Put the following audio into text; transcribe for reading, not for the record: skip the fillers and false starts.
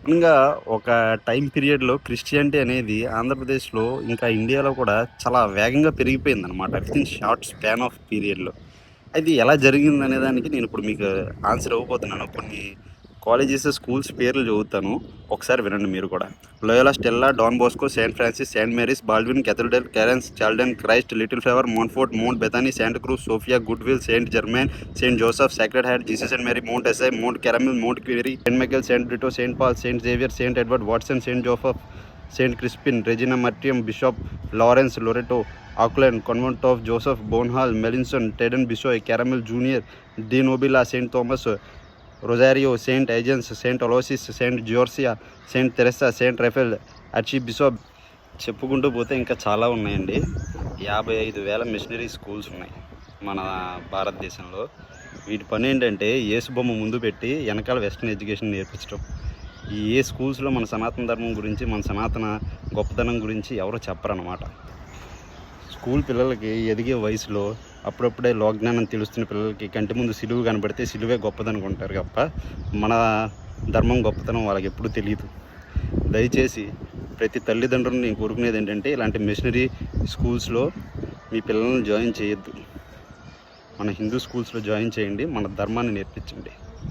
ఇంకా ఒక టైం పీరియడ్‌లో క్రిస్టియానిటీ అనేది ఆంధ్రప్రదేశ్‌లో ఇంకా ఇండియాలో కూడా చాలా వేగంగా పెరిగిపోయిందనమాట. వితిన్ షార్ట్ స్పాన్ ఆఫ్ పీరియడ్‌లో. అది ఎలా జరిగిందనే దానికి నేను ఇప్పుడు మీకు ఆన్సర్ ఇవ్వబోతున్నాను. కొన్ని కాలేజెస్, స్కూల్స్ పేర్లు చదువుతాను. ఒకసారి వినండి మీరు కూడా. Loyola Stella, Don Bosco, Saint Francis, Saint Mary's, Baldwin, Cathedral, Clarence, చాల్డన్, Christ, Little Flower, Montfort, Mount Bethany, Santa Cruz, Sophia, Goodwill, Saint Germain, Saint Joseph, Sacred Heart, Jesus and Mary, Mount ఎసై, Mount Carmel, Mount క్వేరీ, Saint Michael, Saint Brito, Saint Paul, Saint Xavier, Saint Edward, Watson, Saint Joseph, Saint Crispin, Regina మర్టియం, Bishop Lawrence, Loreto, Auckland, Convent of Joseph, బోన్హాల్, మెలిన్సన్, టెడెన్ బిషోయ్, caramel junior, De Nobili, Saint Thomas, Rosario, Saint Agnes, Saint Aloysius, Saint జియోర్సియా, Saint Teresa, Saint Raphael, archbishop. చెప్పుకుంటూ పోతే ఇంకా చాలా ఉన్నాయండి. 55,000 మిషనరీ స్కూల్స్ ఉన్నాయి మన భారతదేశంలో. వీటి పని ఏంటంటే యేసు బొమ్మ ముందు పెట్టి వెనకాల వెస్టర్న్ ఎడ్యుకేషన్ నేర్పించడం. ఈ స్కూల్స్లో మన సనాతన ధర్మం గురించి, మన సనాతన గొప్పతనం గురించి ఎవరో చెప్పరన్నమాట. స్కూల్ పిల్లలకి ఎదిగే వయసులో అప్పుడప్పుడే లోకజ్ఞానం తెలుస్తున్న పిల్లలకి కంటి ముందు సిలువు కనబడితే సిలువే గొప్పదనుకుంటారు తప్ప మన ధర్మం గొప్పతనం వాళ్ళకి ఎప్పుడూ తెలియదు. దయచేసి ప్రతి తల్లిదండ్రులు నేను కోరుకునేది ఏంటంటే ఇలాంటి మిషనరీ స్కూల్స్లో మీ పిల్లల్ని జాయిన్ చేయొద్దు. మన హిందూ స్కూల్స్లో జాయిన్ చేయండి, మన ధర్మాన్ని నేర్పించండి.